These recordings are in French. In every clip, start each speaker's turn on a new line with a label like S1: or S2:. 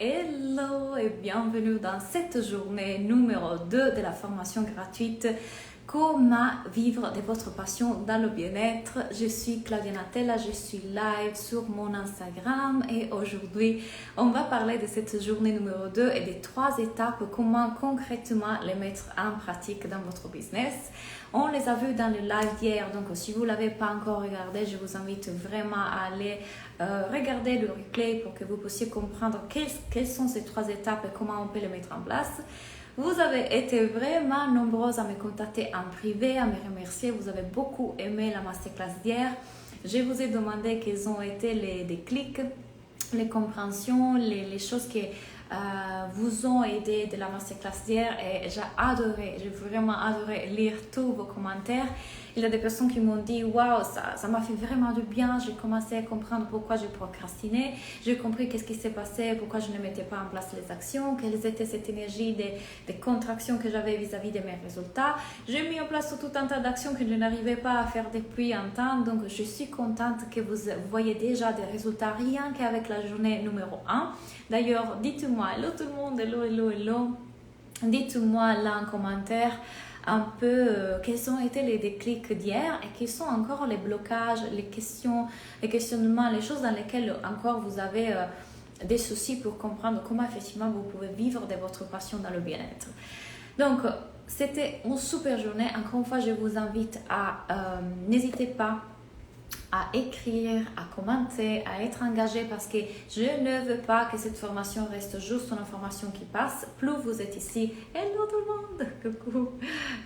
S1: Hello et bienvenue dans cette journée numéro 2 de la formation gratuite Comment vivre de votre passion dans le bien-être. Je suis Claudia Natella, je suis live sur mon Instagram et aujourd'hui on va parler de cette journée numéro 2 et des 3 étapes, comment concrètement les mettre en pratique dans votre business. On les a vus dans le live d'hier, donc si vous ne l'avez pas encore regardé, je vous invite vraiment à aller regarder le replay pour que vous puissiez comprendre quelles sont ces 3 étapes et comment on peut les mettre en place. Vous avez été vraiment nombreuses à me contacter en privé, à me remercier. Vous avez beaucoup aimé la masterclass d'hier. Je vous ai demandé quels ont été les déclics, les compréhensions, les choses qui vous ont aidé de la masterclass d'hier. Et j'ai vraiment adoré lire tous vos commentaires. Il y a des personnes qui m'ont dit « Waouh, ça m'a fait vraiment du bien, j'ai commencé à comprendre pourquoi je procrastinais, j'ai compris qu'est-ce qui s'est passé, pourquoi je ne mettais pas en place les actions, quelles étaient cette énergie des contractions que j'avais vis-à-vis de mes résultats. J'ai mis en place tout un tas d'actions que je n'arrivais pas à faire depuis un temps, donc je suis contente que vous voyez déjà des résultats rien qu'avec la journée numéro 1. D'ailleurs, dites-moi, hello tout le monde, hello, dites-moi là en commentaire un peu quels ont été les déclics d'hier et quels sont encore les blocages, les questions, les questionnements, les choses dans lesquelles encore vous avez des soucis pour comprendre comment effectivement vous pouvez vivre de votre passion dans le bien-être. Donc, c'était une super journée. Encore une fois, je vous invite à n'hésitez pas à écrire, à commenter, à être engagé parce que je ne veux pas que cette formation reste juste une information qui passe. Plus vous êtes ici, hello tout le monde, coucou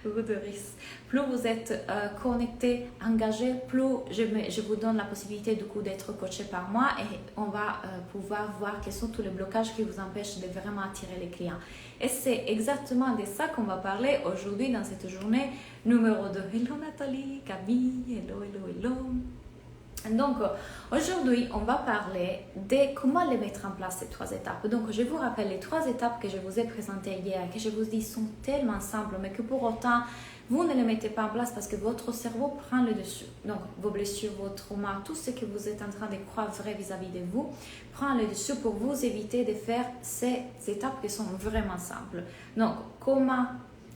S1: Doris, plus vous êtes connecté, engagé, plus je vous donne la possibilité du coup d'être coaché par moi et on va pouvoir voir quels sont tous les blocages qui vous empêchent de vraiment attirer les clients. Et c'est exactement de ça qu'on va parler aujourd'hui dans cette journée numéro 2. Hello Nathalie, Camille, hello. Donc, aujourd'hui, on va parler de comment les mettre en place, ces 3 étapes. Donc, je vous rappelle les 3 étapes que je vous ai présentées hier, que je vous dis sont tellement simples, mais que pour autant, vous ne les mettez pas en place parce que votre cerveau prend le dessus. Donc, vos blessures, vos traumas, tout ce que vous êtes en train de croire vrai vis-à-vis de vous, prend le dessus pour vous éviter de faire ces étapes qui sont vraiment simples. Donc, comment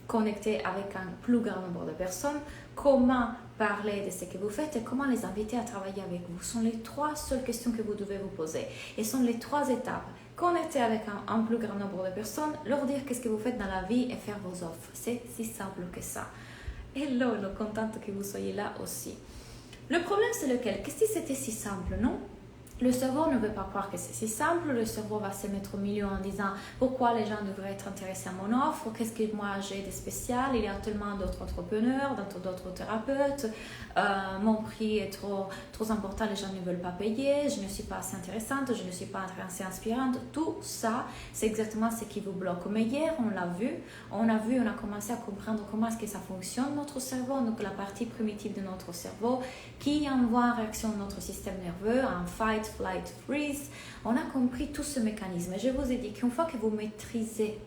S1: connecter avec un plus grand nombre de personnes, comment parler de ce que vous faites et comment les inviter à travailler avec vous. Ce sont les 3 seules questions que vous devez vous poser. Et ce sont les 3 étapes. Connecter avec un plus grand nombre de personnes, leur dire qu'est-ce que vous faites dans la vie et faire vos offres. C'est si simple que ça. Hello, contente que vous soyez là aussi. Le problème, c'est lequel? Qu'est-ce que c'était si simple, non? Le cerveau ne veut pas croire que c'est si simple. Le cerveau va se mettre au milieu en disant pourquoi les gens devraient être intéressés à mon offre, qu'est-ce que moi j'ai de spécial, il y a tellement d'autres entrepreneurs, d'autres thérapeutes, mon prix est trop important, les gens ne veulent pas payer, je ne suis pas assez intéressante, je ne suis pas assez inspirante. Tout ça, c'est exactement ce qui vous bloque. Mais hier, on a commencé à comprendre comment est-ce que ça fonctionne, notre cerveau, donc la partie primitive de notre cerveau qui envoie en réaction notre système nerveux, en fight, flight, freeze. On a compris tout ce mécanisme. Et je vous ai dit qu'une fois que vous maîtrisez,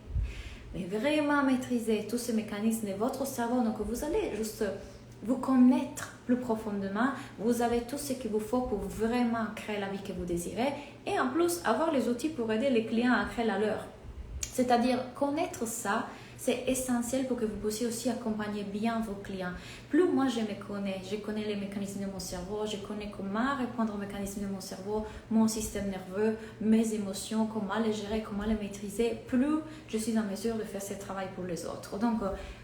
S1: mais vraiment maîtriser tout ce mécanisme de votre cerveau, donc vous allez juste vous connaître plus profondément, vous avez tout ce qu'il vous faut pour vraiment créer la vie que vous désirez et en plus avoir les outils pour aider les clients à créer la leur. C'est-à-dire connaître ça, c'est essentiel pour que vous puissiez aussi accompagner bien vos clients. Plus moi je connais les mécanismes de mon cerveau, je connais comment répondre aux mécanismes de mon cerveau, mon système nerveux, mes émotions, comment les gérer, comment les maîtriser, plus je suis en mesure de faire ce travail pour les autres. Donc,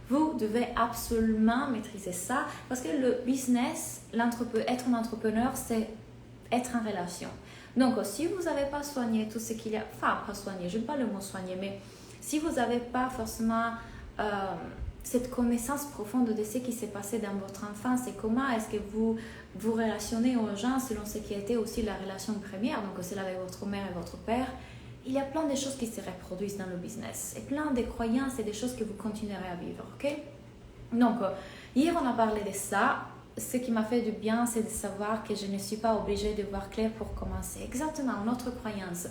S1: vous devez absolument maîtriser ça parce que le business, être un entrepreneur, c'est être en relation. Donc, si vous n'avez pas soigné tout ce qu'il y a, enfin, pas soigné, je n'aime pas le mot soigner, mais si vous n'avez pas forcément cette connaissance profonde de ce qui s'est passé dans votre enfance et comment est-ce que vous vous relationnez aux gens selon ce qui a été aussi la relation première, donc celle avec votre mère et votre père, il y a plein de choses qui se reproduisent dans le business et plein de croyances et des choses que vous continuerez à vivre, ok? Donc, hier on a parlé de ça. Ce qui m'a fait du bien, c'est de savoir que je ne suis pas obligée de voir clair pour commencer. Exactement, une autre croyance.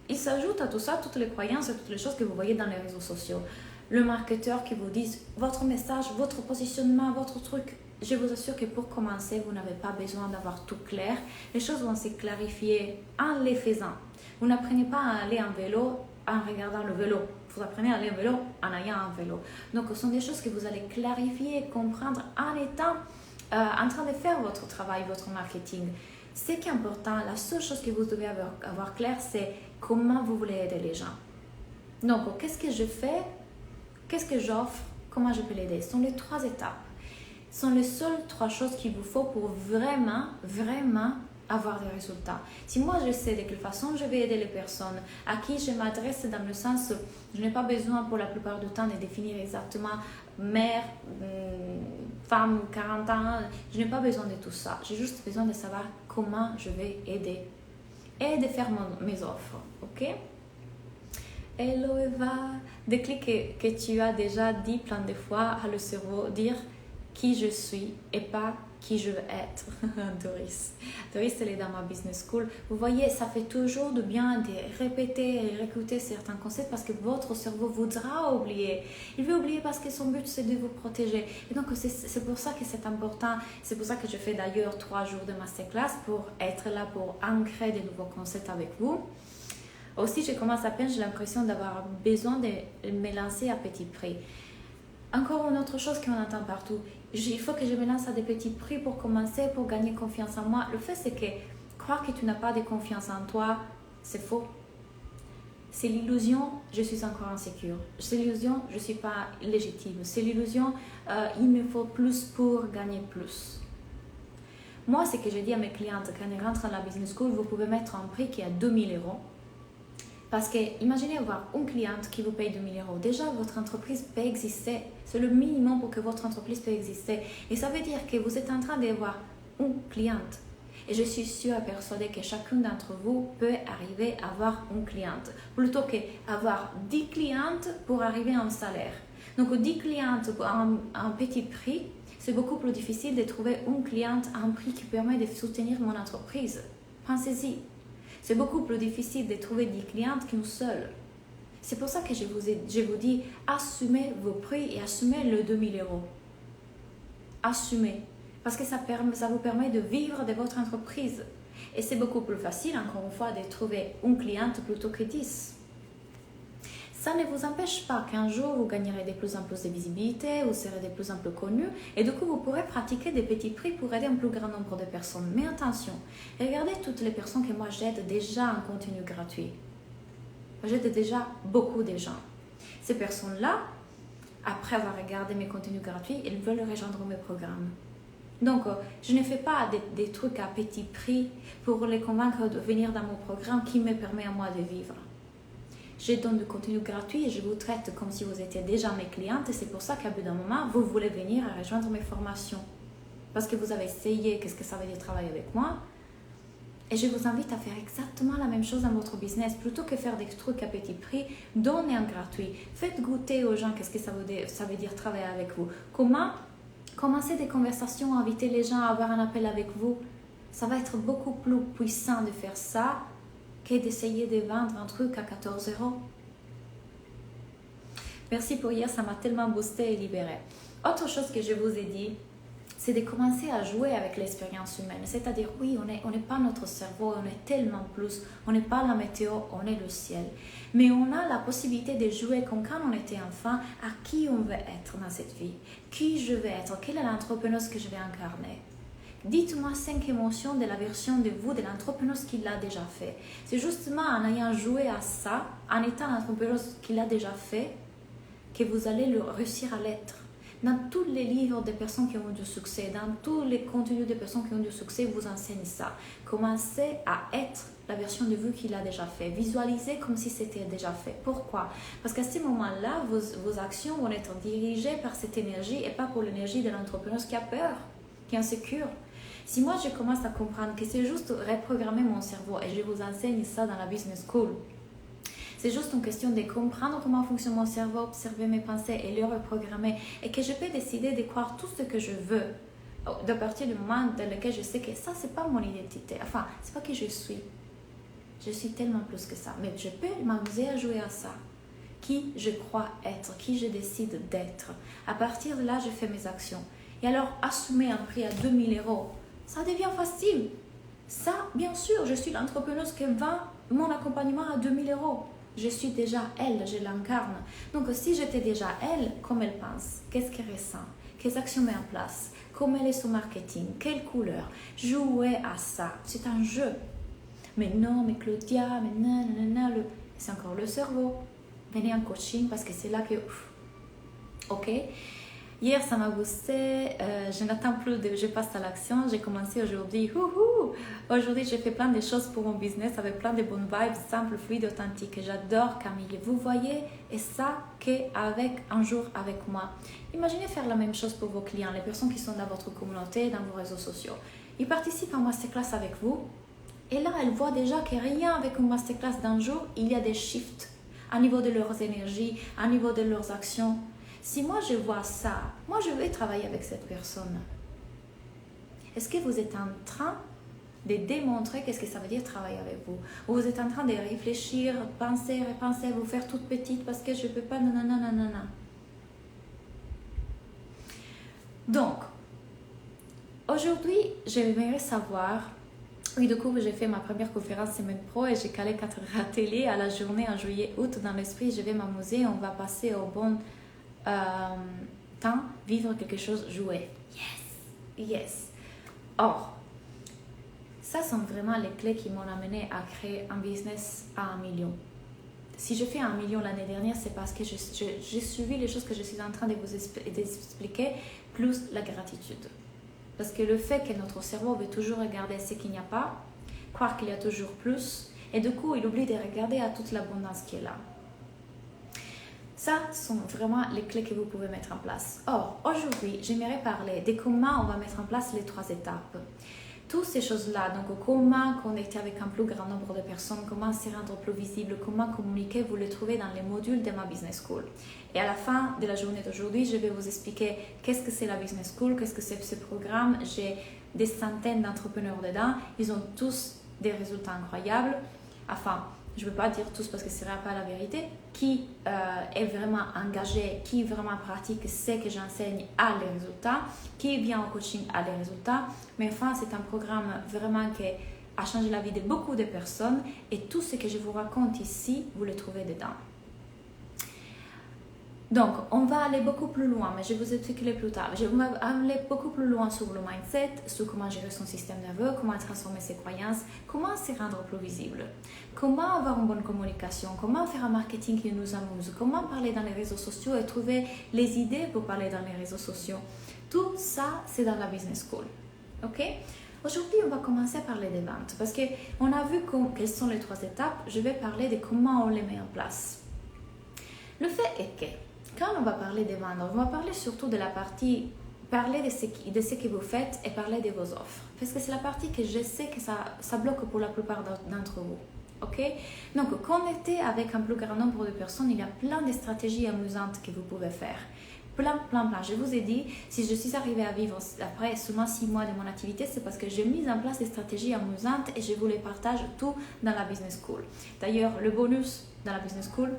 S1: Il s'ajoute à tout ça, toutes les croyances et toutes les choses que vous voyez dans les réseaux sociaux. Le marketeur qui vous dit votre message, votre positionnement, votre truc. Je vous assure que pour commencer, vous n'avez pas besoin d'avoir tout clair. Les choses vont se clarifier en les faisant. Vous n'apprenez pas à aller en vélo en regardant le vélo. Vous apprenez à aller en vélo en ayant un vélo. Donc, ce sont des choses que vous allez clarifier, comprendre en étant en train de faire votre travail, votre marketing. Ce qui est important, la seule chose que vous devez avoir clair, c'est comment vous voulez aider les gens. Donc, qu'est-ce que je fais? Qu'est-ce que j'offre? Comment je peux l'aider? Ce sont les 3 étapes. Ce sont les seules 3 choses qu'il vous faut pour vraiment avoir des résultats. Si moi je sais de quelle façon je vais aider les personnes, à qui je m'adresse dans le sens, je n'ai pas besoin pour la plupart du temps de définir exactement mère, femme, 40 ans, je n'ai pas besoin de tout ça. J'ai juste besoin de savoir comment je vais aider et de faire mes offres, ok? Hello Eva, déclic que tu as déjà dit plein de fois à le cerveau, dire qui je suis et pas qui je veux être. Doris, elle est dans ma business school. Vous voyez, ça fait toujours de bien de répéter et réécouter certains concepts parce que votre cerveau voudra oublier. Il veut oublier parce que son but c'est de vous protéger. Et donc c'est pour ça que c'est important. C'est pour ça que je fais d'ailleurs 3 jours de masterclass pour être là pour ancrer de nouveaux concepts avec vous. Aussi, je commence à peine, j'ai l'impression d'avoir besoin de me lancer à petit prix. Encore une autre chose qu'on entend partout, il faut que je me lance à des petits prix pour commencer, pour gagner confiance en moi. Le fait, c'est que croire que tu n'as pas de confiance en toi, c'est faux. C'est l'illusion, je suis encore insécure. C'est l'illusion, je ne suis pas légitime. C'est l'illusion, il me faut plus pour gagner plus. Moi, ce que je dis à mes clientes, quand elles rentrent dans la business school, vous pouvez mettre un prix qui est à 2000 €. Parce que, imaginez avoir une cliente qui vous paye 2000 €. Déjà, votre entreprise peut exister. C'est le minimum pour que votre entreprise peut exister. Et ça veut dire que vous êtes en train d'avoir une cliente. Et je suis sûre et persuadée que chacun d'entre vous peut arriver à avoir une cliente. Plutôt qu'avoir 10 clientes pour arriver à un salaire. Donc, 10 clientes à un petit prix, c'est beaucoup plus difficile de trouver une cliente à un prix qui permet de soutenir mon entreprise. Pensez-y. C'est beaucoup plus difficile de trouver 10 clientes qu'une seule. C'est pour ça que je vous dis, assumez vos prix et assumez le 2000 €. Assumez. Parce que ça vous permet de vivre de votre entreprise. Et c'est beaucoup plus facile, encore une fois, de trouver une cliente plutôt que 10. Ça ne vous empêche pas qu'un jour, vous gagnerez de plus en plus de visibilité, vous serez de plus en plus connu, et du coup, vous pourrez pratiquer des petits prix pour aider un plus grand nombre de personnes. Mais attention, regardez toutes les personnes que moi j'aide déjà en contenu gratuit. J'aide déjà beaucoup de gens. Ces personnes-là, après avoir regardé mes contenus gratuits, elles veulent rejoindre mes programmes. Donc, je ne fais pas des trucs à petit prix pour les convaincre de venir dans mon programme qui me permet à moi de vivre. Je donne du contenu gratuit et je vous traite comme si vous étiez déjà mes clientes. Et c'est pour ça qu'à bout d'un moment, vous voulez venir à rejoindre mes formations. Parce que vous avez essayé qu'est-ce que ça veut dire travailler avec moi. Et je vous invite à faire exactement la même chose dans votre business. Plutôt que faire des trucs à petit prix, donnez un gratuit. Faites goûter aux gens qu'est-ce que ça veut dire travailler avec vous. Comment commencer des conversations, inviter les gens à avoir un appel avec vous. Ça va être beaucoup plus puissant de faire ça que d'essayer de vendre un truc à 14 €. Merci pour hier, ça m'a tellement boosté et libéré. Autre chose que je vous ai dit, c'est de commencer à jouer avec l'expérience humaine. C'est-à-dire, oui, on n'est pas notre cerveau, on est tellement plus, on n'est pas la météo, on est le ciel. Mais on a la possibilité de jouer comme quand on était enfant, à qui on veut être dans cette vie, qui je veux être, quelle est l'entrepreneuse que je vais incarner. Dites-moi 5 émotions de la version de vous, de l'entrepreneuse qui l'a déjà fait. C'est justement en ayant joué à ça, en étant l'entrepreneuse qui l'a déjà fait, que vous allez réussir à l'être. Dans tous les livres des personnes qui ont eu du succès, dans tous les contenus des personnes qui ont eu du succès, vous enseignez ça. Commencez à être la version de vous qui l'a déjà fait. Visualisez comme si c'était déjà fait. Pourquoi? Parce qu'à ce moment-là, vos actions vont être dirigées par cette énergie et pas pour l'énergie de l'entrepreneuse qui a peur, qui est insécure. Si moi, je commence à comprendre que c'est juste reprogrammer mon cerveau, et je vous enseigne ça dans la business school, c'est juste une question de comprendre comment fonctionne mon cerveau, observer mes pensées et les reprogrammer, et que je peux décider de croire tout ce que je veux, de partir du moment dans lequel je sais que ça, c'est pas mon identité. Enfin, c'est pas qui je suis. Je suis tellement plus que ça. Mais je peux m'amuser à jouer à ça. Qui je crois être, qui je décide d'être. À partir de là, je fais mes actions. Et alors, assumer un prix à 2000 €, ça devient facile. Ça, bien sûr, je suis l'entrepreneuse qui vend mon accompagnement à 2000 euros. Je suis déjà elle, je l'incarne. Donc si j'étais déjà elle, comme elle pense, qu'est-ce qu'elle ressent, quelles actions met en place, comment elle est son marketing, quelle couleur, jouer à ça, c'est un jeu. Mais non, mais Claudia, mais nanana, c'est encore le cerveau. Venez en coaching parce que c'est là que... Ok. Hier, ça m'a boosté. Je n'attends plus de... Je passe à l'action. J'ai commencé aujourd'hui. Aujourd'hui, j'ai fait plein de choses pour mon business avec plein de bonnes vibes, simples, fluides, authentiques. J'adore Camille. Vous voyez, et ça qu'avec un jour avec moi. Imaginez faire la même chose pour vos clients, les personnes qui sont dans votre communauté, dans vos réseaux sociaux. Ils participent à masterclass avec vous. Et là, elles voient déjà que rien avec une masterclass d'un jour, il y a des shifts à niveau de leurs énergies, à niveau de leurs actions. Si moi je vois ça, moi je vais travailler avec cette personne. Est-ce que vous êtes en train de démontrer qu'est-ce que ça veut dire travailler avec vous? Ou vous êtes en train de réfléchir, penser, repenser, vous faire toute petite parce que je ne peux pas, nanana. Donc, aujourd'hui, j'aimerais savoir... Oui, du coup, j'ai fait ma première conférence Semaine Pro et j'ai calé 4 ateliers à la journée en juillet-août. Dans l'esprit, je vais m'amuser, on va passer au bon temps, vivre quelque chose, jouer. Yes. Or, ça sont vraiment les clés qui m'ont amené à créer un business à 1 million. Si je fais 1 million l'année dernière, c'est parce que j'ai suivi les choses que je suis en train de vous expliquer, plus la gratitude. Parce que le fait que notre cerveau veut toujours regarder ce qu'il n'y a pas, croire qu'il y a toujours plus, et du coup, il oublie de regarder à toute l'abondance qui est là. Ça sont vraiment les clés que vous pouvez mettre en place. Or, aujourd'hui, j'aimerais parler de comment on va mettre en place les 3 étapes. Toutes ces choses-là, donc comment connecter avec un plus grand nombre de personnes, comment se rendre plus visible, comment communiquer, vous les trouvez dans les modules de ma Business School. Et à la fin de la journée d'aujourd'hui, je vais vous expliquer qu'est-ce que c'est la Business School, qu'est-ce que c'est ce programme. J'ai des centaines d'entrepreneurs dedans, ils ont tous des résultats incroyables. Enfin, je ne veux pas dire tous parce que ce ne sera pas la vérité. Qui est vraiment engagé, qui vraiment pratique, sait que j'enseigne à les résultats, qui vient au coaching à les résultats. Mais enfin, c'est un programme vraiment qui a changé la vie de beaucoup de personnes et tout ce que je vous raconte ici, vous le trouvez dedans. Donc, on va aller beaucoup plus loin, mais je vous expliquerai plus tard. Je vais aller beaucoup plus loin sur le mindset, sur comment gérer son système nerveux, comment transformer ses croyances, comment se rendre plus visible, comment avoir une bonne communication, comment faire un marketing qui nous amuse, comment parler dans les réseaux sociaux et trouver les idées pour parler dans les réseaux sociaux. Tout ça, c'est dans la Business School. Ok? Aujourd'hui, on va commencer à parler des ventes parce qu'on a vu quelles sont les 3 étapes. Je vais parler de comment on les met en place. Le fait est que quand on va parler des ventes, on va parler surtout de la partie, parler de ce que vous faites et parler de vos offres. Parce que c'est la partie que je sais que ça bloque pour la plupart d'entre vous. Ok? Donc, connecter avec un plus grand nombre de personnes, il y a plein de stratégies amusantes que vous pouvez faire. Plein. Je vous ai dit, si je suis arrivée à vivre après seulement 6 mois de mon activité, c'est parce que j'ai mis en place des stratégies amusantes et je vous les partage tout dans la Business School. D'ailleurs, le bonus dans la Business School,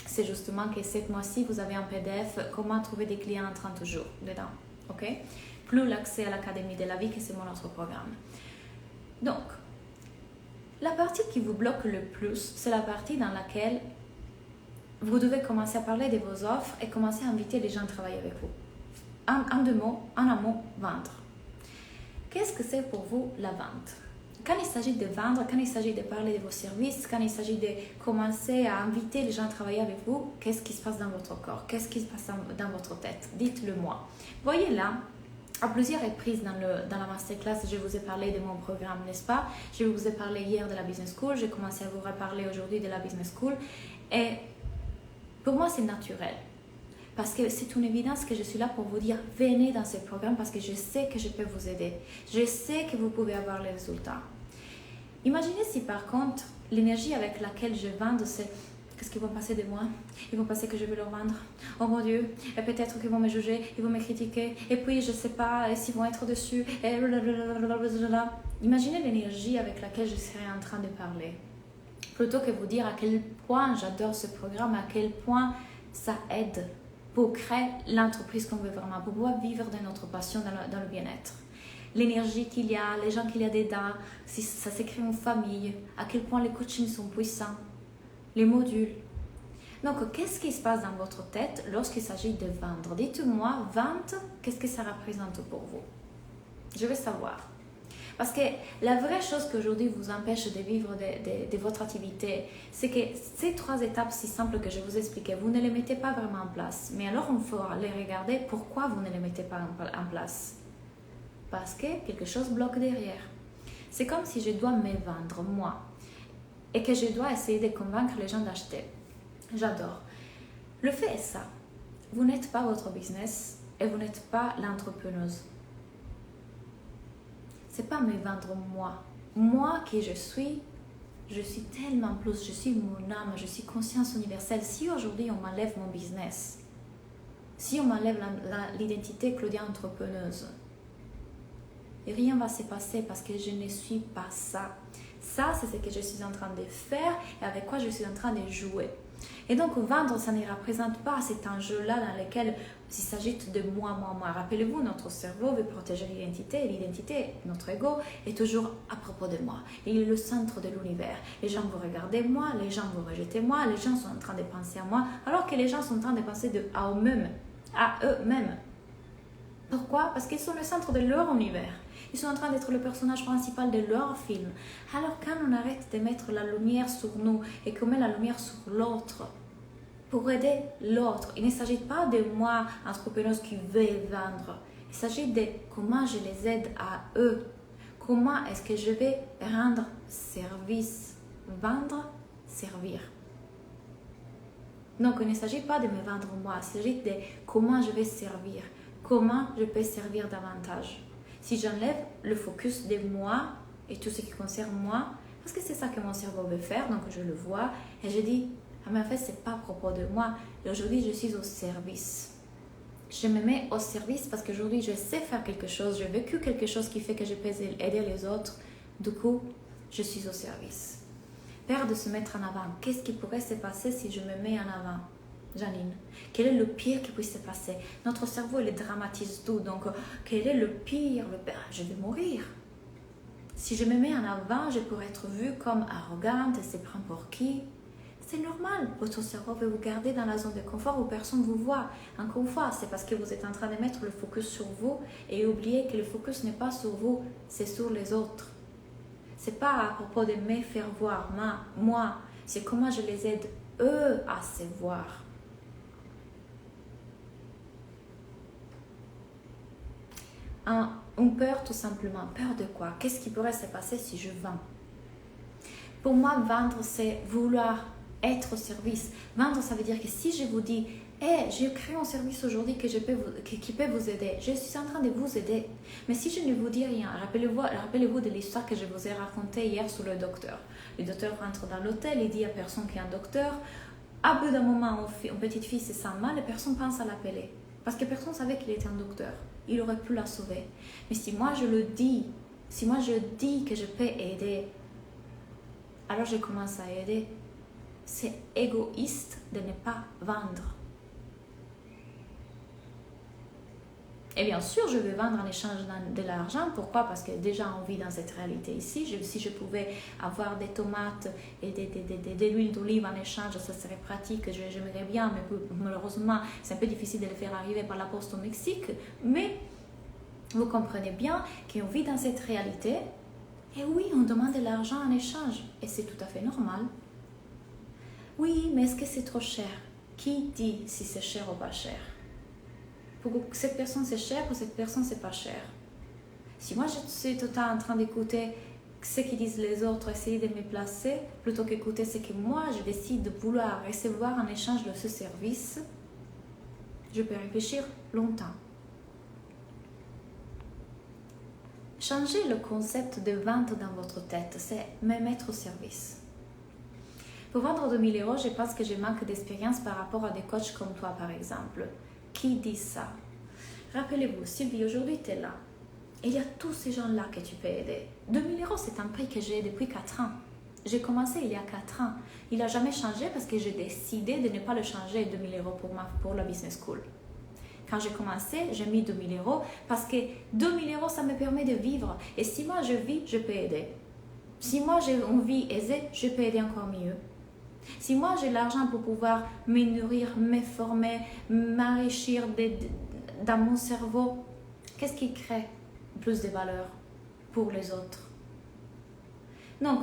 S1: c'est justement que cette mois-ci, vous avez un PDF comment trouver des clients en 30 jours dedans. Ok? Plus l'accès à l'Académie de la vie, que c'est mon autre programme. Donc, la partie qui vous bloque le plus, c'est la partie dans laquelle vous devez commencer à parler de vos offres et commencer à inviter les gens à travailler avec vous. En 2 mots, en un mot, vendre. Qu'est-ce que c'est pour vous la vente? Quand il s'agit de vendre, quand il s'agit de parler de vos services, quand il s'agit de commencer à inviter les gens à travailler avec vous, qu'est-ce qui se passe dans votre corps? Qu'est-ce qui se passe dans votre tête? Dites-le moi. Voyez là, à plusieurs reprises dans la masterclass, je vous ai parlé de mon programme, n'est-ce pas? Je vous ai parlé hier de la Business School, j'ai commencé à vous reparler aujourd'hui de la Business School. Et pour moi, c'est naturel. Parce que c'est une évidence que je suis là pour vous dire, venez dans ce programme parce que je sais que je peux vous aider. Je sais que vous pouvez avoir les résultats. Imaginez si par contre, l'énergie avec laquelle je vends, c'est qu'est-ce qu'ils vont penser de moi? Ils vont penser que je vais leur vendre. Oh mon Dieu, et peut-être qu'ils vont me juger, ils vont me critiquer, et puis je ne sais pas s'ils vont être dessus. Et imaginez l'énergie avec laquelle je serais en train de parler. Plutôt que vous dire à quel point j'adore ce programme, à quel point ça aide pour créer l'entreprise qu'on veut vraiment, pour pouvoir vivre de notre passion dans le bien-être. l'énergie qu'il y a, les gens qu'il y a dedans, si ça s'écrit en famille, à quel point les coachings sont puissants, les modules. Donc, qu'est-ce qui se passe dans votre tête lorsqu'il s'agit de vendre? Dites-moi, vente, qu'est-ce que ça représente pour vous? Je veux savoir. Parce que la vraie chose qui aujourd'hui vous empêche de vivre de votre activité, c'est que ces 3 étapes si simples que je vous expliquais, vous ne les mettez pas vraiment en place. Mais alors, on faut les regarder pourquoi vous ne les mettez pas en place. Parce que quelque chose bloque derrière. C'est comme si je dois me vendre, moi, et que je dois essayer de convaincre les gens d'acheter. J'adore. Le fait est ça. Vous n'êtes pas votre business et vous n'êtes pas l'entrepreneuse. C'est pas me vendre moi. Moi qui je suis tellement plus, je suis mon âme, je suis conscience universelle. Si aujourd'hui on m'enlève mon business, si on m'enlève l'identité Claudia entrepreneuse, rien ne va se passer parce que je ne suis pas ça. Ça, c'est ce que je suis en train de faire et avec quoi je suis en train de jouer. Et donc, vendre, ça ne représente pas cet enjeu-là dans lequel il s'agit de moi. Rappelez-vous, notre cerveau veut protéger l'identité. Et l'identité, notre ego, est toujours à propos de moi. Il est le centre de l'univers. Les gens vont regarder moi, les gens vont rejeter moi, les gens sont en train de penser à moi, alors que les gens sont en train de penser à eux-mêmes. Pourquoi? Parce qu'ils sont le centre de leur univers. Ils sont en train d'être le personnage principal de leur film. Alors quand on arrête de mettre la lumière sur nous et qu'on met la lumière sur l'autre, pour aider l'autre, il ne s'agit pas de moi, entrepreneuse qui veut vendre. Il s'agit de comment je les aide à eux. Comment est-ce que je vais rendre service? Vendre, servir. Donc, il ne s'agit pas de me vendre moi, il s'agit de comment je vais servir. Comment je peux servir davantage. Si j'enlève le focus de moi et tout ce qui concerne moi, parce que c'est ça que mon cerveau veut faire, donc je le vois, et je dis, ah mais en fait, c'est pas à propos de moi, et aujourd'hui, je suis au service. Je me mets au service parce qu'aujourd'hui, je sais faire quelque chose, j'ai vécu quelque chose qui fait que je peux aider les autres, du coup, je suis au service. Peur de se mettre en avant, qu'est-ce qui pourrait se passer si je me mets en avant? Janine, quel est le pire qui puisse se passer? Notre cerveau, il dramatise tout. Donc, quel est le pire? Je vais mourir. Si je me mets en avant, je pourrais être vue comme arrogante et se prendre pour qui? C'est normal. Votre cerveau veut vous garder dans la zone de confort où personne ne vous voit. Encore une fois, c'est parce que vous êtes en train de mettre le focus sur vous et oubliez que le focus n'est pas sur vous, c'est sur les autres. C'est pas à propos de me faire voir, moi. C'est comment je les aide, eux, à se voir. Une peur tout simplement. Peur de quoi? Qu'est-ce qui pourrait se passer si je vends? Pour moi, vendre, c'est vouloir être au service. Vendre, ça veut dire que si je vous dis, j'ai créé un service aujourd'hui qui peut vous aider, je suis en train de vous aider. Mais si je ne vous dis rien, rappelez-vous de l'histoire que je vous ai racontée hier sur le docteur. Le docteur rentre dans l'hôtel, il dit à personne qui est un docteur. À bout d'un moment, une petite fille se sent mal et personne pense à l'appeler. Parce que personne ne savait qu'il était un docteur. Il aurait pu la sauver. Mais si moi je le dis, si moi je dis que je peux aider, alors je commence à aider. C'est égoïste de ne pas vendre. Et bien sûr, je vais vendre en échange de l'argent. Pourquoi? Parce que déjà, on vit dans cette réalité ici. Si je pouvais avoir des tomates et de l'huile d'olive en échange, ça serait pratique. J'aimerais bien, mais malheureusement, c'est un peu difficile de le faire arriver par la poste au Mexique. Mais vous comprenez bien qu'on vit dans cette réalité. Et oui, on demande de l'argent en échange. Et c'est tout à fait normal. Oui, mais est-ce que c'est trop cher? Qui dit si c'est cher ou pas cher? Pour cette personne c'est cher, pour cette personne c'est pas cher. Si moi je suis tout le temps en train d'écouter ce qu'ils disent les autres, essayer de me placer, plutôt qu'écouter ce que moi je décide de vouloir recevoir en échange de ce service, je peux réfléchir longtemps. Changez le concept de vente dans votre tête, c'est me mettre au service. Pour vendre 2000 €, je pense que je manque d'expérience par rapport à des coachs comme toi par exemple. Qui dit ça? Rappelez-vous, Sylvie, aujourd'hui tu es là. Il y a tous ces gens-là que tu peux aider. 2000 €, c'est un prix que j'ai depuis 4 ans. J'ai commencé il y a 4 ans. Il n'a jamais changé parce que j'ai décidé de ne pas le changer 2000 € pour la business school. Quand j'ai commencé, j'ai mis 2000 euros parce que 2000 euros, ça me permet de vivre. Et si moi je vis, je peux aider. Si moi j'ai une vie aisée, je peux aider encore mieux. Si moi j'ai l'argent pour pouvoir me nourrir, me former, m'enrichir dans mon cerveau, qu'est-ce qui crée plus de valeur pour les autres? Donc,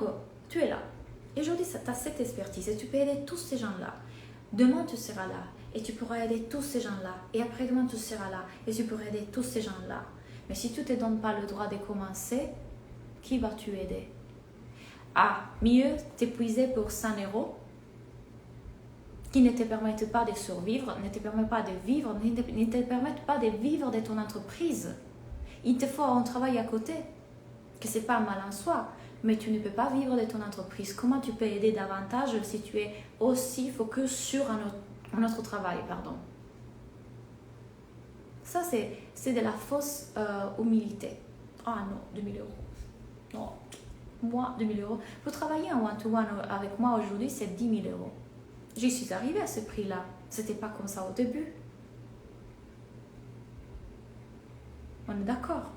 S1: tu es là. Et aujourd'hui, tu as cette expertise et tu peux aider tous ces gens-là. Demain, tu seras là et tu pourras aider tous ces gens-là. Et après-demain, tu seras là et tu pourras aider tous ces gens-là. Mais si tu ne te donnes pas le droit de commencer, qui vas-tu aider? Mieux t'épuiser pour 100 euros qui ne te permettent pas de survivre, ne te permettent pas de vivre, ne te permettent pas de vivre de ton entreprise. Il te faut un travail à côté, que ce n'est pas mal en soi, mais tu ne peux pas vivre de ton entreprise. Comment tu peux aider davantage si tu es aussi focus sur un autre travail, pardon. Ça, c'est de la fausse humilité. Ah non, 2000 euros. Non, moi, 2000 euros. Pour travailler en one-to-one avec moi aujourd'hui, c'est 10 000 euros. J'y suis arrivée à ce prix-là. C'était pas comme ça au début. On est d'accord.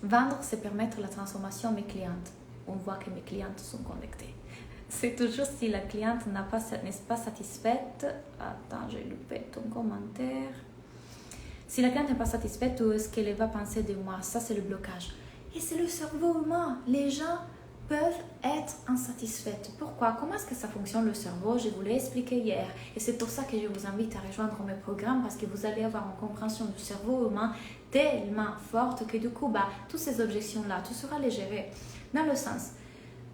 S1: Vendre, c'est permettre la transformation à mes clientes. On voit que mes clientes sont connectées. C'est toujours si la cliente n'est pas satisfaite. Attends, j'ai loupé ton commentaire. Si la cliente n'est pas satisfaite, ou est-ce qu'elle va penser de moi? Ça, c'est le blocage. Et c'est le cerveau humain. Les gens peuvent être insatisfaits. Pourquoi? Comment est-ce que ça fonctionne le cerveau? Je vous l'ai expliqué hier. Et c'est pour ça que je vous invite à rejoindre mes programmes parce que vous allez avoir une compréhension du cerveau humain tellement forte que du coup, toutes ces objections-là, tout sera les gérer. Dans le sens,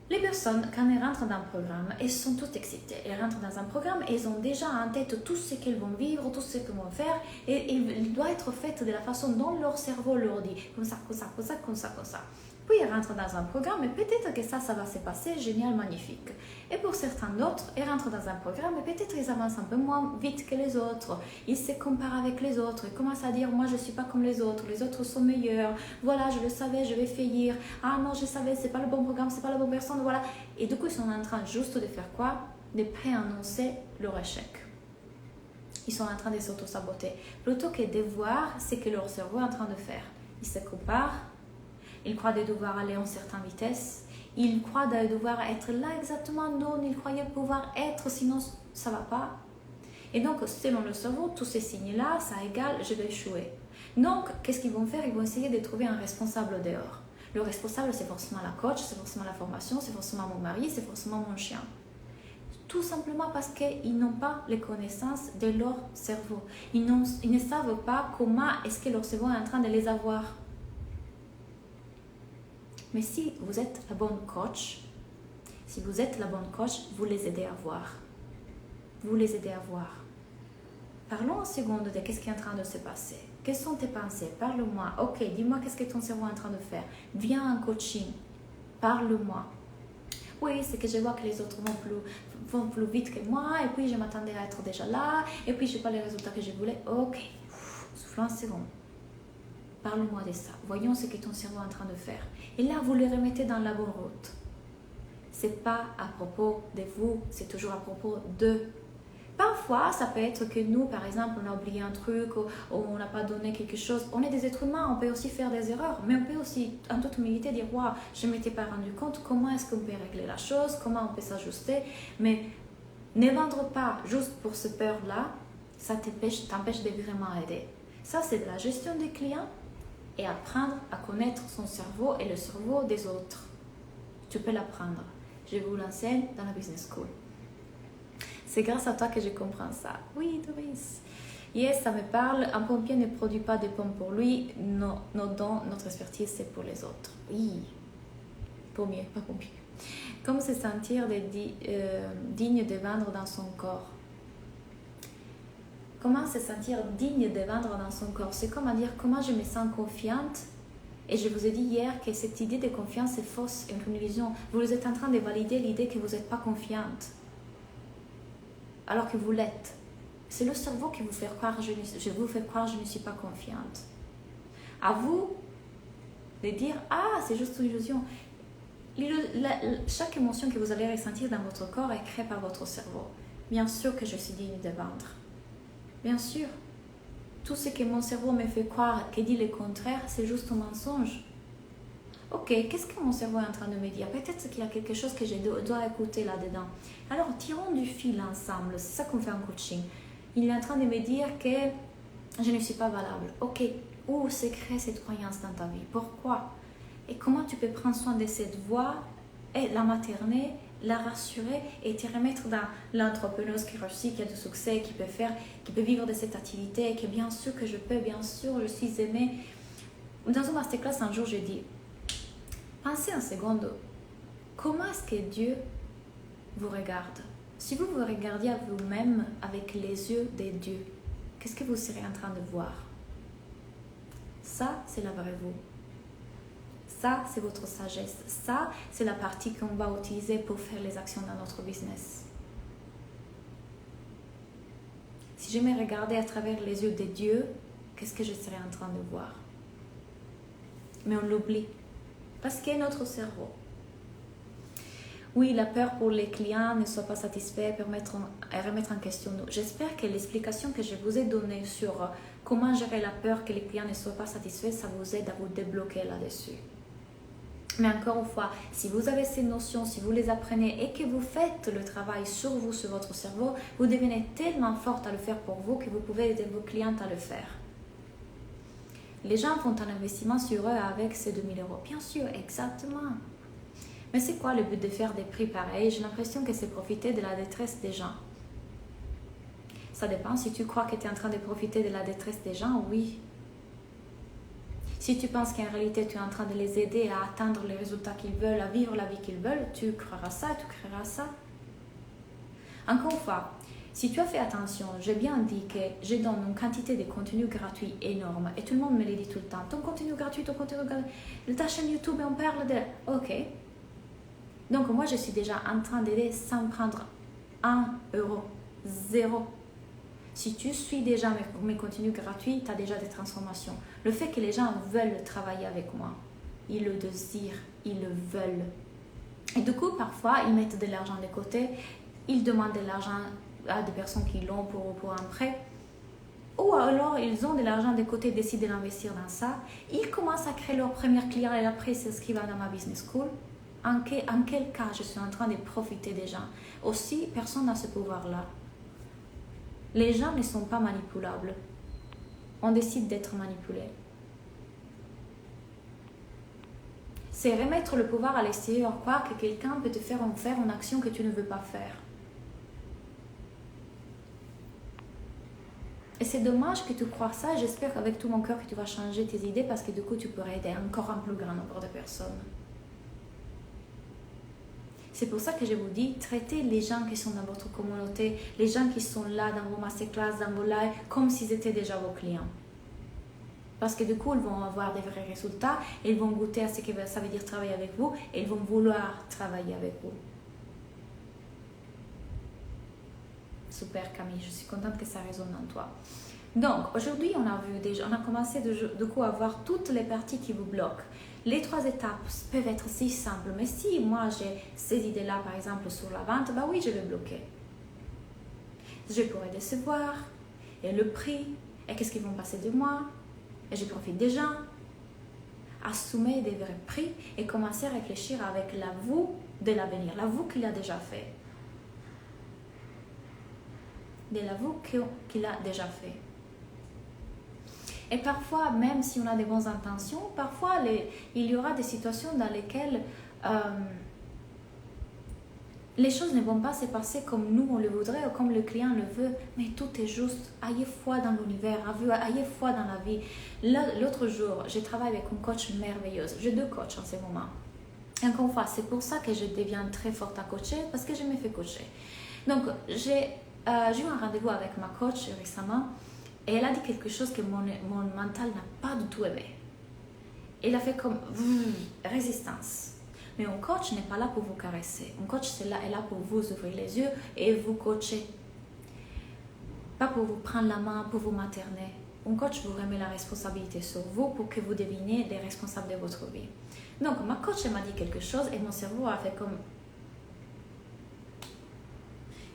S1: les personnes, quand elles rentrent dans un programme, elles sont toutes excitées. Elles rentrent dans un programme et elles ont déjà en tête tout ce qu'elles vont vivre, tout ce qu'elles vont faire. Et il doit être fait de la façon dont leur cerveau leur dit. Comme ça, comme ça, comme ça, comme ça, comme ça. Puis elles rentrent dans un programme et peut-être que ça va se passer génial, magnifique. Et pour certains d'autres, elles rentrent dans un programme et peut-être ils avancent un peu moins vite que les autres. Ils se comparent avec les autres. Ils commencent à dire, moi je ne suis pas comme les autres sont meilleurs. Voilà, je le savais, je vais faillir. Ah non, je savais, c'est pas le bon programme, c'est pas la bonne personne, voilà. Et du coup, ils sont en train juste de faire quoi? De préannoncer leur échec. Ils sont en train de s'auto-saboter. Plutôt que de voir ce que leur cerveau est en train de faire. Ils se comparent. Ils croient de devoir aller en certaine vitesse. Ils croient de devoir être là exactement dont ils croyaient pouvoir être, sinon ça ne va pas. Et donc, selon le cerveau, tous ces signes-là, ça égale, je vais échouer. Donc, qu'est-ce qu'ils vont faire? Ils vont essayer de trouver un responsable dehors. Le responsable, c'est forcément la coach, c'est forcément la formation, c'est forcément mon mari, c'est forcément mon chien. Tout simplement parce qu'ils n'ont pas les connaissances de leur cerveau. Ils ne savent pas comment est-ce que leur cerveau est en train de les avoir. Mais si vous êtes la bonne coach, vous les aidez à voir. Vous les aidez à voir. Parlons en seconde de qu'est-ce qui est en train de se passer. Quelles sont tes pensées? Parle-moi. Ok, dis-moi qu'est-ce que ton cerveau est en train de faire. Viens en coaching. Parle-moi. Oui, c'est que je vois que les autres vont plus vite que moi, et puis je m'attendais à être déjà là, et puis je n'ai pas les résultats que je voulais. Ok, souffle en seconde. Parle-moi de ça. Voyons ce que ton cerveau est en train de faire. Et là, vous les remettez dans la bonne route. Ce n'est pas à propos de vous, c'est toujours à propos d'eux. Parfois, ça peut être que nous, par exemple, on a oublié un truc ou on n'a pas donné quelque chose. On est des êtres humains, on peut aussi faire des erreurs, mais on peut aussi, en toute humilité, dire « Waouh, je ne m'étais pas rendu compte, comment est-ce qu'on peut régler la chose, comment on peut s'ajuster ?» Mais ne vendre pas juste pour ce peur-là, ça t'empêche de vraiment aider. Ça, c'est de la gestion des clients et apprendre à connaître son cerveau et le cerveau des autres. Tu peux l'apprendre. Je vous l'enseigne dans la Business School. C'est grâce à toi que je comprends ça. Oui, Doris. Yes, ça me parle. Un pompier ne produit pas de pommes pour lui. Nos dons, notre expertise, c'est pour les autres. Oui. Pommier, pas pompier. Comment se sentir digne de vendre dans son corps? Comment se sentir digne de vendre dans son corps? C'est comme à dire comment je me sens confiante. Et je vous ai dit hier que cette idée de confiance est fausse, une illusion. Vous êtes en train de valider l'idée que vous n'êtes pas confiante. Alors que vous l'êtes. C'est le cerveau qui vous fait croire je vous fais croire je ne suis pas confiante. À vous de dire ah c'est juste une illusion. Chaque émotion que vous allez ressentir dans votre corps est créée par votre cerveau. Bien sûr que je suis digne de vendre. Bien sûr. tout ce que mon cerveau me fait croire qui dit le contraire, c'est juste un mensonge. Ok, qu'est-ce que mon cerveau est en train de me dire? Peut-être qu'il y a quelque chose que je dois écouter là-dedans. Alors, tirons du fil ensemble. C'est ça qu'on fait en coaching. Il est en train de me dire que je ne suis pas valable. Ok, où se crée cette croyance dans ta vie? Pourquoi? Et comment tu peux prendre soin de cette voix et la materner, la rassurer et te remettre dans l'entrepreneuse qui réussit, qui a du succès, qui peut vivre de cette activité, que bien sûr que je peux, bien sûr, je suis aimée. Dans une masterclass, un jour, j'ai dit, pensez un seconde, comment est-ce que Dieu vous regarde? Si vous vous regardiez à vous-même avec les yeux de Dieu, qu'est-ce que vous serez en train de voir? Ça, c'est la vraie vous. Ça, c'est votre sagesse. Ça, c'est la partie qu'on va utiliser pour faire les actions dans notre business. Si je me regardais à travers les yeux de Dieu, qu'est-ce que je serais en train de voir? Mais on l'oublie. Parce que notre cerveau. Oui, la peur pour les clients ne soit pas satisfait, remettre en question nous. J'espère que l'explication que je vous ai donnée sur comment gérer la peur que les clients ne soient pas satisfaits, ça vous aide à vous débloquer là-dessus. Mais encore une fois, si vous avez ces notions, si vous les apprenez et que vous faites le travail sur vous, sur votre cerveau, vous devenez tellement forte à le faire pour vous que vous pouvez aider vos clientes à le faire. Les gens font un investissement sur eux avec ces 2 000 €. Bien sûr, exactement. Mais c'est quoi le but de faire des prix pareils? J'ai l'impression que c'est profiter de la détresse des gens. Ça dépend. Si tu crois que tu es en train de profiter de la détresse des gens, oui. Si tu penses qu'en réalité tu es en train de les aider à atteindre les résultats qu'ils veulent, à vivre la vie qu'ils veulent, tu croiras ça, tu créeras ça. Encore une fois, si tu as fait attention, j'ai bien dit que je donne une quantité de contenu gratuit énorme et tout le monde me le dit tout le temps. Ton contenu gratuit, ta chaîne YouTube, on parle de... Ok. Donc moi je suis déjà en train d'aider sans prendre 1 euro, 0. Si tu suis déjà mes contenus gratuits, tu as déjà des transformations. Le fait que les gens veulent travailler avec moi, ils le désirent, ils le veulent. Et du coup, parfois, ils mettent de l'argent de côté, ils demandent de l'argent à des personnes qui l'ont pour un prêt. Ou alors, ils ont de l'argent de côté, décident d'investir dans ça. Ils commencent à créer leur premier client et après, c'est ce qui va dans ma business school. En quel cas je suis en train de profiter des gens? Aussi, personne n'a ce pouvoir-là. Les gens ne sont pas manipulables. On décide d'être manipulé. C'est remettre le pouvoir à l'extérieur, croire que quelqu'un peut te faire une action que tu ne veux pas faire. Et c'est dommage que tu crois ça. J'espère qu'avec tout mon cœur que tu vas changer tes idées parce que du coup tu pourrais aider encore un plus grand nombre de personnes. C'est pour ça que je vous dis, traitez les gens qui sont dans votre communauté, les gens qui sont là dans vos masterclass, dans vos lives, comme s'ils étaient déjà vos clients. Parce que du coup, ils vont avoir des vrais résultats, ils vont goûter à ce que ça veut dire travailler avec vous, et ils vont vouloir travailler avec vous. Super Camille, je suis contente que ça résonne en toi. Donc, aujourd'hui, on a commencé du coup à voir toutes les parties qui vous bloquent. Les 3 étapes peuvent être si simples, mais si moi j'ai ces idées-là, par exemple, sur la vente, bah oui, je vais bloquer. Je pourrais décevoir, et le prix, et qu'est-ce qu'ils vont passer de moi, et je profite des gens. Assumer des vrais prix et commencer à réfléchir avec la vous de l'avenir, la vous qu'il a déjà fait. De la vous qu'il a déjà fait. Et parfois, même si on a des bonnes intentions, parfois il y aura des situations dans lesquelles les choses ne vont pas se passer comme nous on le voudrait ou comme le client le veut, mais tout est juste. Ayez foi dans l'univers, ayez foi dans la vie. L'autre jour, je travaille avec une coach merveilleuse. J'ai 2 coachs en ce moment. Et encore une fois, c'est pour ça que je deviens très forte à coacher, parce que je me fais coacher. Donc, j'ai eu un rendez-vous avec ma coach récemment. Et elle a dit quelque chose que mon mental n'a pas du tout aimé. Elle a fait comme résistance. Mais un coach n'est pas là pour vous caresser. Un coach est là pour vous ouvrir les yeux et vous coacher. Pas pour vous prendre la main, pour vous materner. Un coach vous remet la responsabilité sur vous pour que vous deveniez les responsables de votre vie. Donc, ma coach m'a dit quelque chose et mon cerveau a fait comme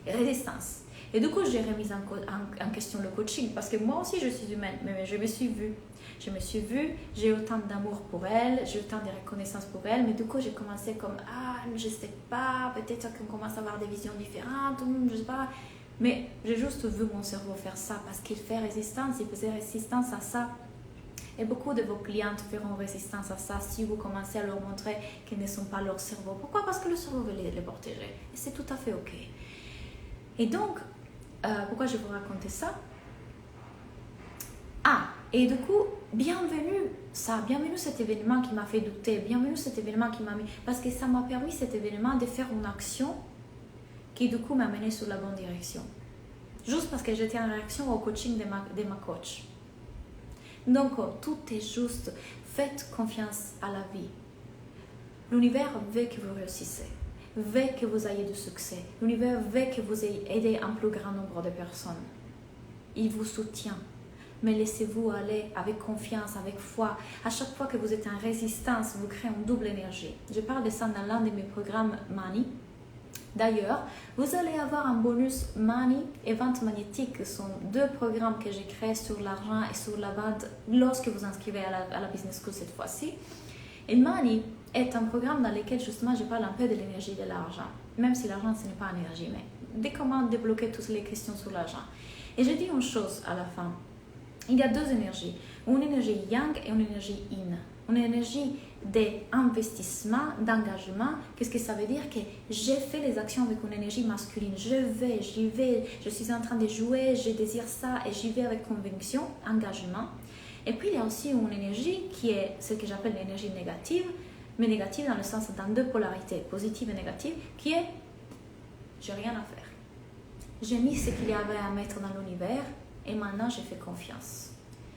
S1: résistance. Et du coup, j'ai remis en question le coaching parce que moi aussi, je suis humaine, mais je me suis vue. Je me suis vue, j'ai autant d'amour pour elle, j'ai autant de reconnaissance pour elle, mais du coup, j'ai commencé comme, je sais pas, peut-être qu'on commence à avoir des visions différentes, je sais pas. Mais j'ai juste vu mon cerveau faire ça parce qu'il fait résistance, il faisait résistance à ça. Et beaucoup de vos clientes feront résistance à ça si vous commencez à leur montrer qu'ils ne sont pas leur cerveau. Pourquoi? Parce que le cerveau veut les protéger. Et c'est tout à fait OK. Et donc, pourquoi je vous racontais ça? Et du coup, bienvenue cet événement qui m'a fait douter, bienvenue cet événement qui m'a mis... Parce que ça m'a permis cet événement de faire une action qui du coup m'a mené sur la bonne direction. Juste parce que j'étais en réaction au coaching de ma coach. Donc, tout est juste. Faites confiance à la vie. L'univers veut que vous réussissez, veut que vous ayez du succès. L'univers veut que vous aidez un plus grand nombre de personnes. Il vous soutient. Mais laissez-vous aller avec confiance, avec foi. À chaque fois que vous êtes en résistance, vous créez une double énergie. Je parle de ça dans l'un de mes programmes Money. D'ailleurs, vous allez avoir un bonus Money et vente magnétique. Ce sont deux programmes que j'ai créés sur l'argent et sur la vente lorsque vous inscrivez à la Business School cette fois-ci. Et Money est un programme dans lequel justement je parle un peu de l'énergie de l'argent. Même si l'argent ce n'est pas une énergie, mais de comment débloquer toutes les questions sur l'argent. Et je dis une chose à la fin. Il y a deux énergies. Une énergie yang et une énergie yin. Une énergie d'investissement, d'engagement. Qu'est-ce que ça veut dire? Que j'ai fait les actions avec une énergie masculine. J'y vais, je suis en train de jouer, je désire ça et j'y vais avec conviction, engagement. Et puis il y a aussi une énergie qui est ce que j'appelle l'énergie négative, mais négative dans le sens dans deux polarités, positive et négative, qui est j'ai rien à faire. J'ai mis ce qu'il y avait à mettre dans l'univers et maintenant j'ai fait confiance.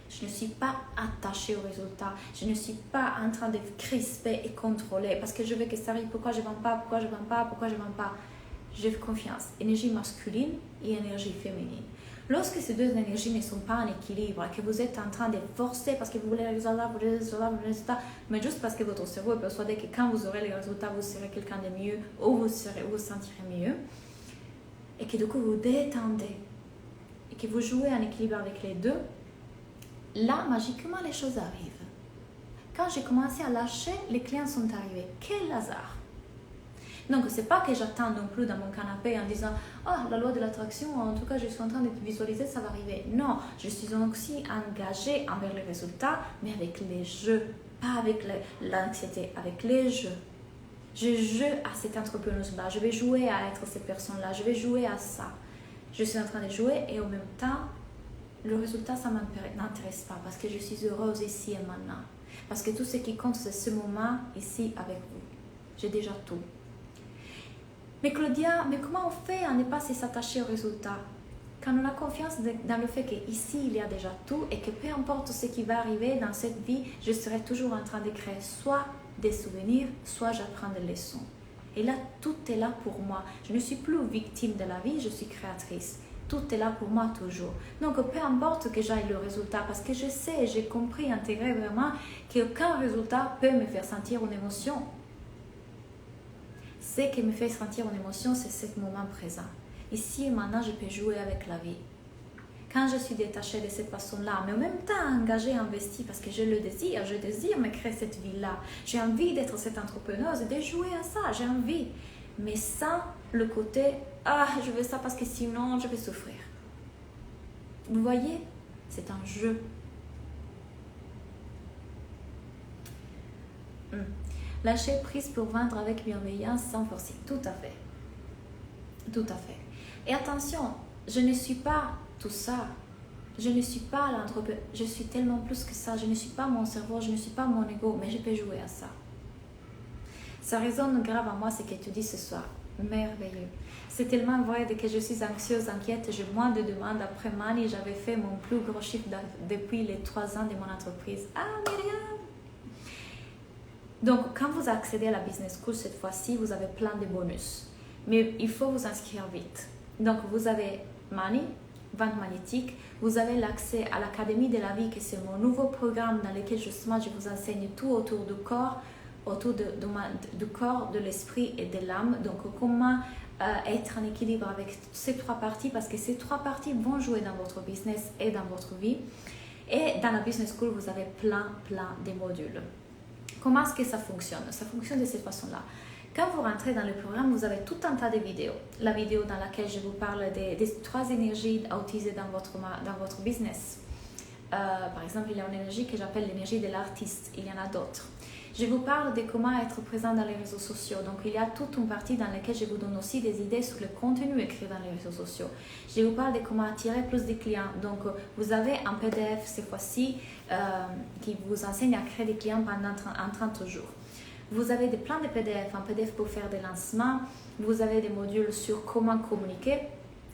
S1: Je ne suis pas attachée au résultat. Je ne suis pas en train de crisper et contrôler parce que je veux que ça arrive. Pourquoi je ne vends pas? Pourquoi je ne vends pas? Pourquoi je ne vends pas? J'ai confiance. Énergie masculine et énergie féminine. Lorsque ces deux énergies ne sont pas en équilibre, que vous êtes en train de forcer parce que vous voulez les résultats, mais juste parce que votre cerveau est persuadé que quand vous aurez les résultats, vous serez quelqu'un de mieux ou vous vous sentirez mieux, et que du coup vous détendez et que vous jouez en équilibre avec les deux, là, magiquement, les choses arrivent. Quand j'ai commencé à lâcher, les clients sont arrivés. Quel hasard! Donc, ce n'est pas que j'attends non plus dans mon canapé en disant « Ah, la loi de l'attraction, en tout cas, je suis en train de visualiser, ça va arriver. » Non, je suis aussi engagée envers les résultats, mais avec les jeux, pas avec l'anxiété, avec les jeux. Je joue à cette entrepreneuse-là, je vais jouer à être cette personne-là, je vais jouer à ça. Je suis en train de jouer et en même temps, le résultat, ça ne m'intéresse pas parce que je suis heureuse ici et maintenant. Parce que tout ce qui compte, c'est ce moment ici avec vous. J'ai déjà tout. Mais Claudia, comment on fait à ne pas s'attacher au résultat? Quand on a confiance dans le fait qu'ici, il y a déjà tout et que peu importe ce qui va arriver dans cette vie, je serai toujours en train de créer soit des souvenirs, soit j'apprends des leçons. Et là, tout est là pour moi. Je ne suis plus victime de la vie, je suis créatrice. Tout est là pour moi toujours. Donc, peu importe que j'aille le résultat, parce que je sais, j'ai compris, intégré vraiment qu'aucun résultat peut me faire sentir une émotion. Ce qui me fait sentir une émotion, c'est ce moment présent. Ici et maintenant, je peux jouer avec la vie. Quand je suis détachée de cette façon-là, mais en même temps engagée, investie, parce que je désire me créer cette vie-là. J'ai envie d'être cette entrepreneuse et de jouer à ça, j'ai envie. Mais sans le côté « Ah, je veux ça parce que sinon, je vais souffrir ». Vous voyez, c'est un jeu. Lâcher prise pour vendre avec bienveillance sans forcer. Tout à fait. Tout à fait. Et attention, je ne suis pas tout ça. Je ne suis pas l'entrepreneur. Je suis tellement plus que ça. Je ne suis pas mon cerveau, je ne suis pas mon ego, mais je peux jouer à ça. Ça résonne grave à moi ce que tu dis ce soir. Merveilleux. C'est tellement vrai que je suis anxieuse, inquiète. J'ai moins de demandes. Après Money, j'avais fait mon plus gros chiffre depuis les 3 ans de mon entreprise. Ah, Myriam! Donc, quand vous accédez à la Business School, cette fois-ci, vous avez plein de bonus. Mais il faut vous inscrire vite. Donc, vous avez Money, vente magnétique. Vous avez l'accès à l'Académie de la vie, qui c'est mon nouveau programme dans lequel justement je vous enseigne tout autour du corps, autour du corps, de l'esprit et de l'âme. Donc, comment être en équilibre avec ces trois parties parce que ces trois parties vont jouer dans votre business et dans votre vie. Et dans la Business School, vous avez plein de modules. Comment est-ce que ça fonctionne? Ça fonctionne de cette façon-là. Quand vous rentrez dans le programme, vous avez tout un tas de vidéos. La vidéo dans laquelle je vous parle des trois énergies à utiliser dans votre business. Par exemple, il y a une énergie que j'appelle l'énergie de l'artiste. Il y en a d'autres. Je vous parle de comment être présent dans les réseaux sociaux. Donc, il y a toute une partie dans laquelle je vous donne aussi des idées sur le contenu écrit dans les réseaux sociaux. Je vous parle de comment attirer plus de clients. Donc, vous avez un PDF cette fois-ci qui vous enseigne à créer des clients pendant 30 jours. Vous avez plein de PDF, un PDF pour faire des lancements. Vous avez des modules sur comment communiquer.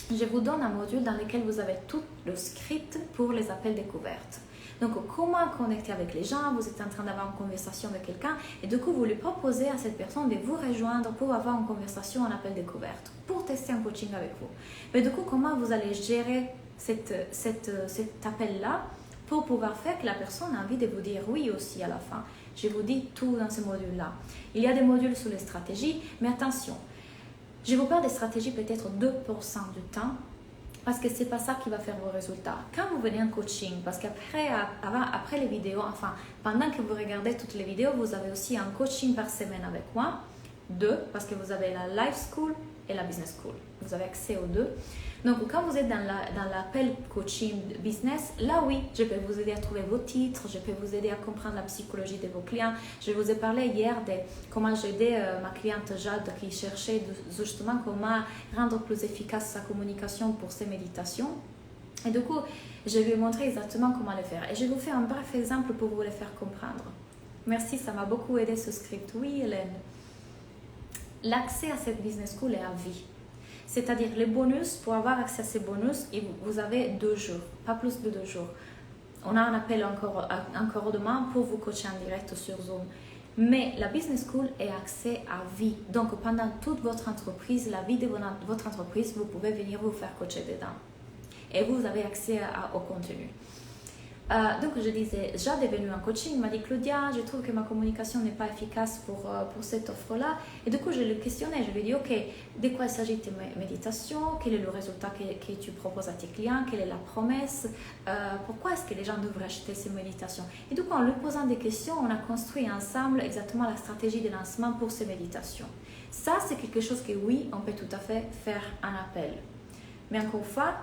S1: Je vous donne un module dans lequel vous avez tout le script pour les appels découvertes. Donc, comment connecter avec les gens, vous êtes en train d'avoir une conversation avec quelqu'un et du coup, vous lui proposez à cette personne de vous rejoindre pour avoir une conversation en appel découverte, pour tester un coaching avec vous. Mais du coup, comment vous allez gérer cet appel-là pour pouvoir faire que la personne a envie de vous dire oui aussi à la fin. Je vous dis tout dans ce module-là. Il y a des modules sur les stratégies, mais attention, je vous parle des stratégies peut-être 2% du temps, parce que c'est pas ça qui va faire vos résultats. Quand vous venez en coaching, parce après les vidéos, enfin, pendant que vous regardez toutes les vidéos, vous avez aussi un coaching par semaine avec moi, 2, parce que vous avez la Life School et la Business School. Vous avez accès aux deux. Donc, quand vous êtes dans l'appel coaching business, là, oui, je peux vous aider à trouver vos titres, je peux vous aider à comprendre la psychologie de vos clients. Je vous ai parlé hier de comment j'ai aidé ma cliente Jade qui cherchait justement comment rendre plus efficace sa communication pour ses méditations. Et du coup, je lui ai montré exactement comment le faire. Et je vous fais un bref exemple pour vous le faire comprendre. Merci, ça m'a beaucoup aidé ce script. Oui, Hélène. L'accès à cette business school est à vie. C'est-à-dire les bonus, pour avoir accès à ces bonus, vous avez 2 jours, pas plus de 2 jours. On a un appel encore demain pour vous coacher en direct sur Zoom. Mais la Business School est accès à vie. Donc pendant toute votre entreprise, la vie de votre entreprise, vous pouvez venir vous faire coacher dedans. Et vous avez accès au contenu. Donc je disais, Jade est venue en coaching, il m'a dit Claudia, je trouve que ma communication n'est pas efficace pour cette offre-là. Et du coup, je le questionnais, je lui ai dit, ok, de quoi il s'agit tes méditations, quel est le résultat que tu proposes à tes clients, quelle est la promesse, pourquoi est-ce que les gens devraient acheter ces méditations. Et du coup, en lui posant des questions, on a construit ensemble exactement la stratégie de lancement pour ces méditations. Ça, c'est quelque chose que oui, on peut tout à fait faire un appel. Mais encore une fois,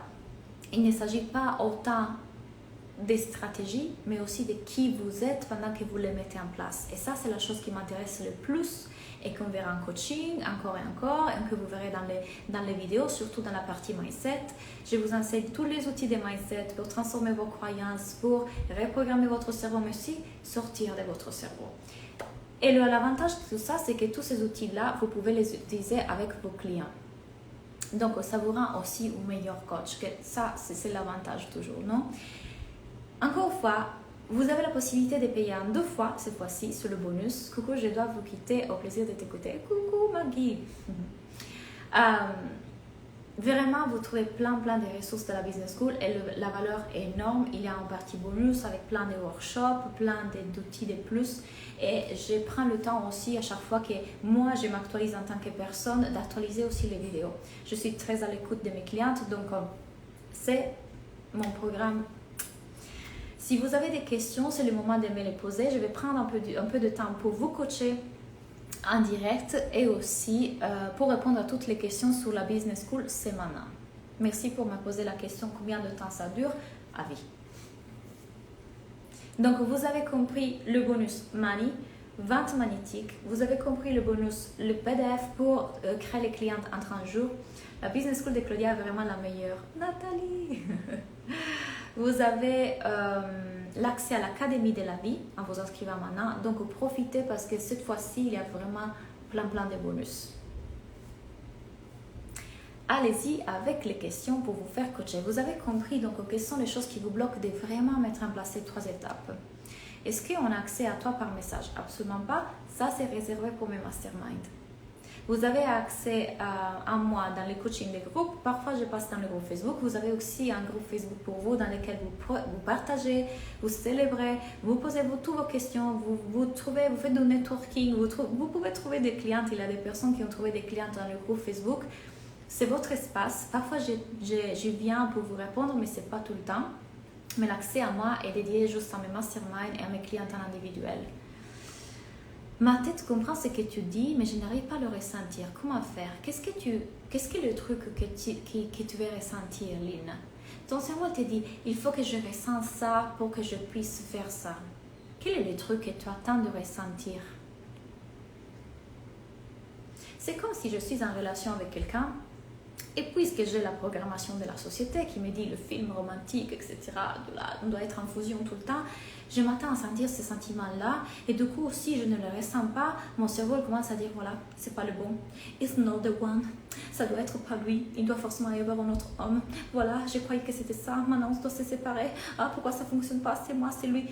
S1: il ne s'agit pas autant des stratégies, mais aussi de qui vous êtes pendant que vous les mettez en place. Et ça, c'est la chose qui m'intéresse le plus et qu'on verra en coaching encore et encore, et que vous verrez dans les vidéos, surtout dans la partie mindset. Je vous enseigne tous les outils de mindset pour transformer vos croyances, pour reprogrammer votre cerveau, mais aussi sortir de votre cerveau. Et l'avantage de tout ça, c'est que tous ces outils-là, vous pouvez les utiliser avec vos clients. Donc, ça vous rend aussi un meilleur coach. Ça, c'est l'avantage toujours, non? Encore une fois, vous avez la possibilité de payer en 2 fois, cette fois-ci, sur le bonus. Coucou, je dois vous quitter. Au plaisir de t'écouter. Coucou, Maggie. Vraiment, vous trouvez plein de ressources de la Business School et la valeur est énorme. Il y a une partie bonus avec plein de workshops, plein d'outils de plus. Et je prends le temps aussi à chaque fois que moi, je m'actualise en tant que personne, d'actualiser aussi les vidéos. Je suis très à l'écoute de mes clientes, donc c'est mon programme. Si vous avez des questions, c'est le moment de me les poser. Je vais prendre un peu de temps pour vous coacher en direct et aussi pour répondre à toutes les questions sur la Business School, c'est maintenant. Merci pour me poser la question combien de temps ça dure à vie. Donc, vous avez compris le bonus Money, vente magnétique. Vous avez compris le bonus, le PDF pour créer les clientes en 30 jours. La Business School de Claudia est vraiment la meilleure. Nathalie Vous avez l'accès à l'Académie de la vie en vous inscrivant maintenant. Donc, profitez parce que cette fois-ci, il y a vraiment plein de bonus. Allez-y avec les questions pour vous faire coacher. Vous avez compris donc quelles sont les choses qui vous bloquent de vraiment mettre en place ces 3 étapes. Est-ce qu'on a accès à toi par message? Absolument pas. Ça, c'est réservé pour mes masterminds. Vous avez accès à moi dans les coachings des groupes. Parfois, je passe dans le groupe Facebook. Vous avez aussi un groupe Facebook pour vous dans lequel vous partagez, vous célébrez, vous posez toutes vos questions, vous faites du networking, vous pouvez trouver des clientes. Il y a des personnes qui ont trouvé des clientes dans le groupe Facebook c'est votre espace. Parfois, je viens pour vous répondre, mais ce n'est pas tout le temps. Mais l'accès à moi est dédié juste à mes masterminds et à mes clientes en individuel. Ma tête comprend ce que tu dis, mais je n'arrive pas à le ressentir. Comment faire? Qu'est-ce que le truc que tu veux ressentir, Lynn? Ton cerveau te dit, il faut que je ressente ça pour que je puisse faire ça. Quel est le truc que tu attends de ressentir? C'est comme si je suis en relation avec quelqu'un, et puisque j'ai la programmation de la société qui me dit le film romantique, etc., on doit être en fusion tout le temps, je m'attends à sentir ces sentiments-là, et du coup, si je ne le ressens pas, mon cerveau commence à dire, voilà, c'est pas le bon, it's not the one, ça doit être pas lui, il doit forcément y avoir un autre homme, voilà, je croyais que c'était ça, maintenant on doit se séparer, ah, pourquoi ça fonctionne pas, c'est moi, c'est lui.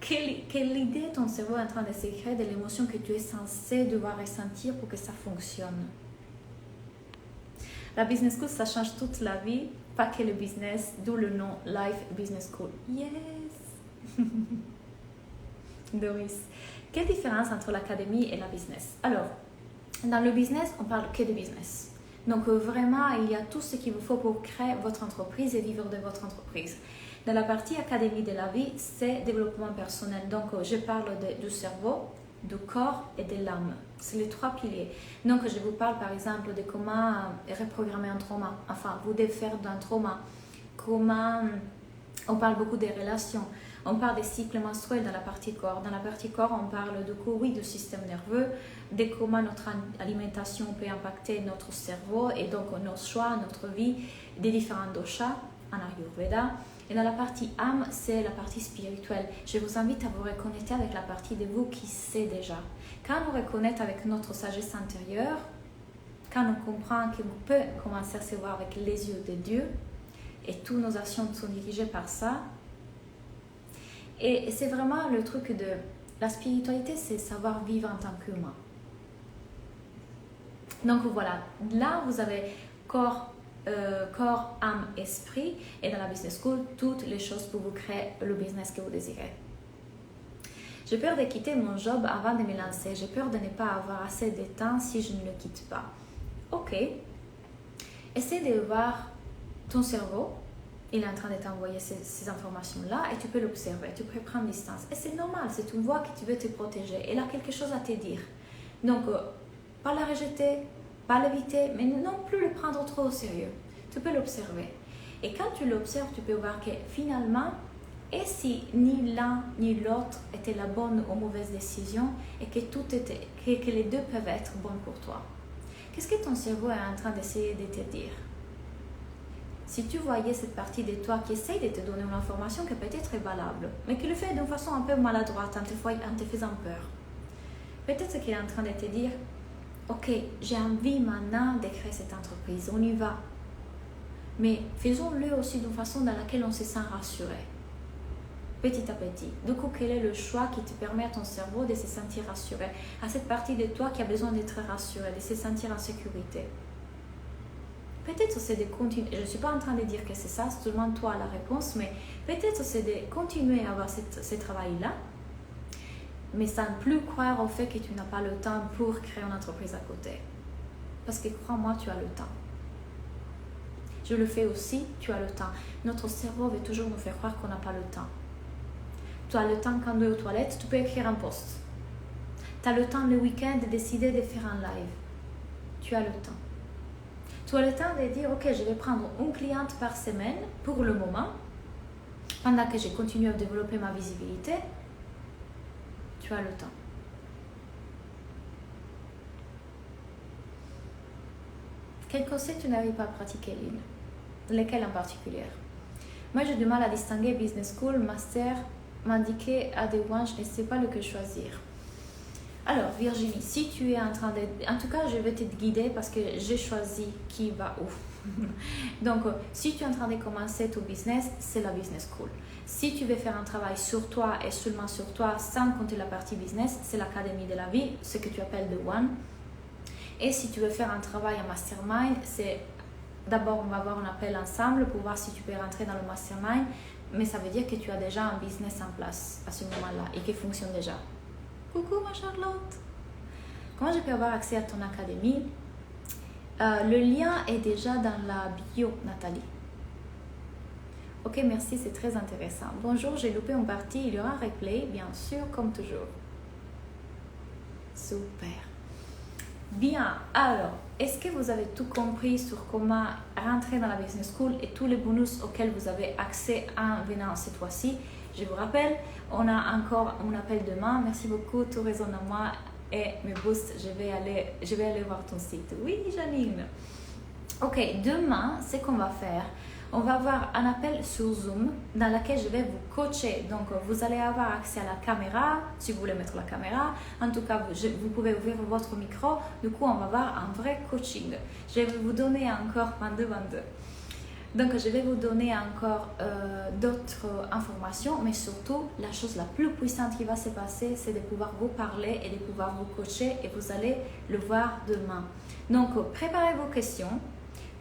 S1: Quelle idée ton cerveau est en train de se créer de l'émotion que tu es censé devoir ressentir pour que ça fonctionne? La business school, ça change toute la vie, pas que le business, d'où le nom Life Business School. Yes! Doris, quelle différence entre l'académie et la business? Alors, dans le business, on parle que de business. Donc vraiment, il y a tout ce qu'il vous faut pour créer votre entreprise et vivre de votre entreprise. Dans la partie académie de la vie, c'est développement personnel. Donc, je parle du cerveau, du corps et de l'âme. C'est les trois piliers. Donc, je vous parle par exemple de comment reprogrammer un trauma, enfin, vous défaire d'un trauma. Comment, on parle beaucoup des relations. On parle des cycles menstruels dans la partie corps. Dans la partie corps, on parle du coup, oui, du système nerveux, de comment notre alimentation peut impacter notre cerveau et donc nos choix, notre vie, des différents doshas en Ayurveda. Et dans la partie âme, c'est la partie spirituelle. Je vous invite à vous reconnecter avec la partie de vous qui sait déjà. Quand on reconnecte avec notre sagesse intérieure, quand on comprend qu'on peut commencer à se voir avec les yeux de Dieu, et toutes nos actions sont dirigées par ça, et c'est vraiment le truc de la spiritualité, c'est savoir vivre en tant qu'humain. Donc voilà, là vous avez corps, âme, esprit, et dans la business school, toutes les choses pour vous créer le business que vous désirez. J'ai peur de quitter mon job avant de me lancer. J'ai peur de ne pas avoir assez de temps si je ne le quitte pas. Ok. Essaie de voir ton cerveau. Il est en train de t'envoyer ces informations-là et tu peux l'observer. Tu peux prendre distance. Et c'est normal, c'est une voix qui veut te protéger. Elle a quelque chose à te dire. Donc, pas la rejeter, pas l'éviter, mais non plus le prendre trop au sérieux. Tu peux l'observer. Et quand tu l'observes, tu peux voir que finalement, et si ni l'un ni l'autre était la bonne ou mauvaise décision et que les deux peuvent être bons pour toi. Qu'est-ce que ton cerveau est en train d'essayer de te dire? Si tu voyais cette partie de toi qui essaye de te donner une information qui peut-être est valable, mais qui le fait d'une façon un peu maladroite en te faisant peur, peut-être qu'il est en train de te dire « Ok, j'ai envie maintenant de créer cette entreprise, on y va. » Mais faisons-le aussi d'une façon dans laquelle on se sent rassuré. Petit à petit. Du coup, quel est le choix qui te permet à ton cerveau de se sentir rassuré, à cette partie de toi qui a besoin d'être rassurée, de se sentir en sécurité? Peut-être c'est de continuer, je ne suis pas en train de dire que c'est ça, c'est seulement toi la réponse, mais peut-être c'est de continuer à avoir ce travail-là, mais sans plus croire au fait que tu n'as pas le temps pour créer une entreprise à côté. Parce que crois-moi, tu as le temps. Je le fais aussi, tu as le temps. Notre cerveau veut toujours nous faire croire qu'on n'a pas le temps. Tu as le temps quand tu es aux toilettes, tu peux écrire un post. Tu as le temps le week-end de décider de faire un live. Tu as le temps. Tu as le temps de dire, ok, je vais prendre une cliente par semaine pour le moment, pendant que je continue à développer ma visibilité. Tu as le temps. Quel conseil tu n'arrives pas à pratiquer, Lynn? Lesquels en particulier? Moi, j'ai du mal à distinguer business school, master, m'indiquer à des one, je ne sais pas lequel choisir. Alors, Virginie, si tu es en train de... En tout cas, je vais te guider parce que j'ai choisi qui va où. Donc, si tu es en train de commencer ton business, c'est la business school. Si tu veux faire un travail sur toi et seulement sur toi, sans compter la partie business, c'est l'académie de la vie, ce que tu appelles The One. Et si tu veux faire un travail en mastermind, c'est... D'abord, on va avoir un appel ensemble pour voir si tu peux rentrer dans le mastermind, mais ça veut dire que tu as déjà un business en place à ce moment-là et qui fonctionne déjà. Coucou ma Charlotte! Comment je peux avoir accès à ton académie? Le lien est déjà dans la bio, Nathalie. Ok, merci, c'est très intéressant. Bonjour, j'ai loupé une partie, il y aura un replay, bien sûr, comme toujours. Super. Bien, alors, est-ce que vous avez tout compris sur comment rentrer dans la business school et tous les bonus auxquels vous avez accès en venant cette fois-ci? Je vous rappelle, on a encore un appel demain. Merci beaucoup, tout résonne à moi et me booste. Je vais aller voir ton site. Oui, Janine. Ok, demain, ce qu'on va faire, on va avoir un appel sur Zoom dans lequel je vais vous coacher. Donc, vous allez avoir accès à la caméra, si vous voulez mettre la caméra. En tout cas, vous pouvez ouvrir votre micro. Du coup, on va avoir un vrai coaching. Je vais vous donner encore 22. Donc, je vais vous donner encore d'autres informations, mais surtout, la chose la plus puissante qui va se passer, c'est de pouvoir vous parler et de pouvoir vous coacher et vous allez le voir demain. Donc, préparez vos questions.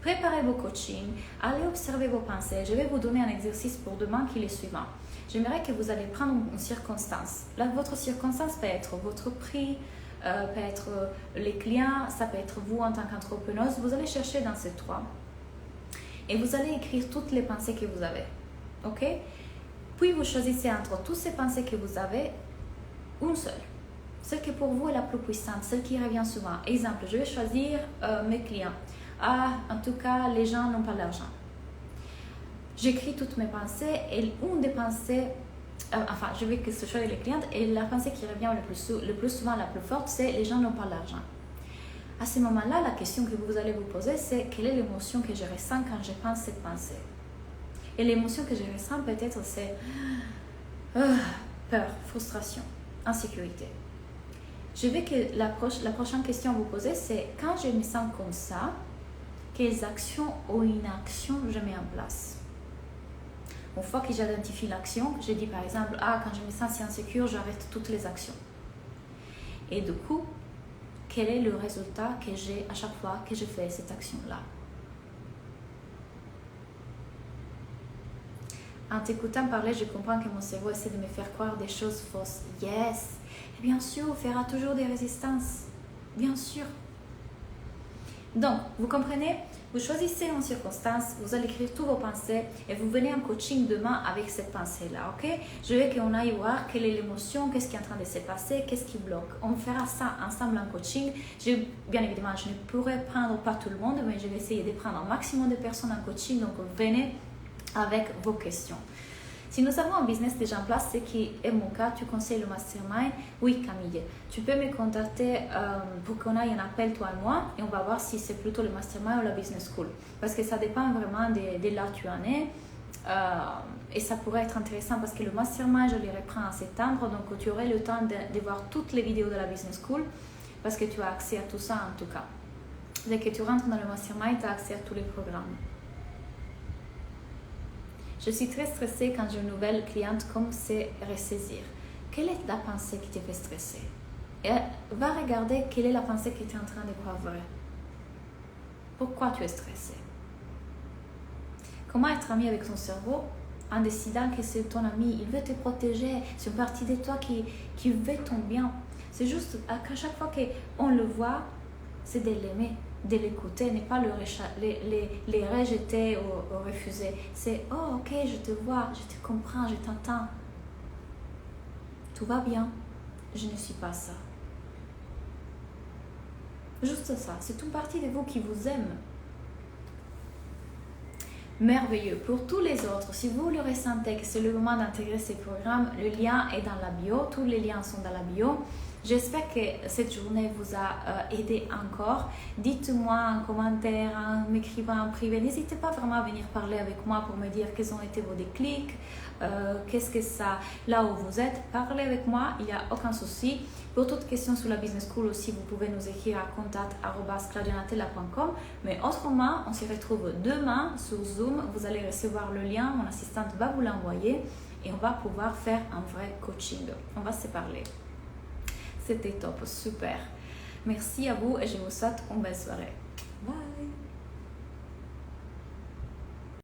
S1: Préparez vos coachings, allez observer vos pensées. Je vais vous donner un exercice pour demain qui est le suivant. J'aimerais que vous allez prendre une circonstance. Là, votre circonstance peut être votre prix, peut être les clients, ça peut être vous en tant qu'entrepreneuse. Vous allez chercher dans ces trois et vous allez écrire toutes les pensées que vous avez. Ok? Puis vous choisissez entre toutes ces pensées que vous avez, une seule. Celle qui pour vous est la plus puissante, celle qui revient souvent. Exemple, je vais choisir mes clients. Ah, en tout cas, les gens n'ont pas d'argent. J'écris toutes mes pensées et une des pensées, je veux que ce soit les clientes et la pensée qui revient le plus souvent, la plus forte, c'est les gens n'ont pas d'argent. À ce moment-là, la question que vous allez vous poser, c'est quelle est l'émotion que je ressens quand je pense cette pensée. Et l'émotion que je ressens peut-être c'est peur, frustration, insécurité. Je veux que la prochaine question à vous poser, c'est quand je me sens comme ça, quelles actions ou inactions je mets en place. Une fois que j'identifie l'action, je dis par exemple, quand je me sens si insécure, j'arrête toutes les actions. Et du coup, quel est le résultat que j'ai à chaque fois que je fais cette action-là? En t'écoutant parler, je comprends que mon cerveau essaie de me faire croire des choses fausses. Yes! Et bien sûr, il fera toujours des résistances. Bien sûr. Donc, vous comprenez? Vous choisissez une circonstance, vous allez écrire toutes vos pensées et vous venez en coaching demain avec cette pensée-là, ok? Je veux qu'on aille voir quelle est l'émotion, qu'est-ce qui est en train de se passer, qu'est-ce qui bloque. On fera ça ensemble en coaching. Bien évidemment, je ne pourrai prendre pas tout le monde, mais je vais essayer de prendre un maximum de personnes en coaching, donc venez avec vos questions. Si nous avons un business déjà en place, ce qui est mon cas, tu conseilles le mastermind? Oui, Camille. Tu peux me contacter pour qu'on aille un appel, toi et moi, et on va voir si c'est plutôt le mastermind ou la business school. Parce que ça dépend vraiment de là où tu en es. Et ça pourrait être intéressant parce que le mastermind, je le reprends en septembre, donc tu aurais le temps de voir toutes les vidéos de la business school parce que tu as accès à tout ça en tout cas. Dès que tu rentres dans le mastermind, tu as accès à tous les programmes. Je suis très stressée quand j'ai une nouvelle cliente, comme c'est ressaisir. Quelle est la pensée qui te fait stresser? Et va regarder quelle est la pensée qui est en train de croire vraie. Pourquoi tu es stressée? Comment être ami avec ton cerveau en décidant que c'est ton ami, il veut te protéger, c'est une partie de toi qui veut ton bien. C'est juste qu'à chaque fois qu'on le voit, c'est de l'aimer, de l'écouter, ne pas les rejeter ou refuser. C'est « Oh, ok, je te vois, je te comprends, je t'entends. Tout va bien, je ne suis pas ça. » Juste ça, c'est une partie de vous qui vous aime. Merveilleux. Pour tous les autres, si vous le ressentez que c'est le moment d'intégrer ces programmes, le lien est dans la bio, tous les liens sont dans la bio. J'espère que cette journée vous a aidé encore. Dites-moi en commentaire, en m'écrivant en privé. N'hésitez pas vraiment à venir parler avec moi pour me dire quels ont été vos déclics, qu'est-ce que ça, là où vous êtes. Parlez avec moi, il n'y a aucun souci. Pour toute question sur la business school aussi, vous pouvez nous écrire à contact@claudianatella.com. Mais autrement, on se retrouve demain sur Zoom. Vous allez recevoir le lien, mon assistante va vous l'envoyer et on va pouvoir faire un vrai coaching. On va se parler. C'était top, super. Merci à vous et je vous souhaite une belle soirée.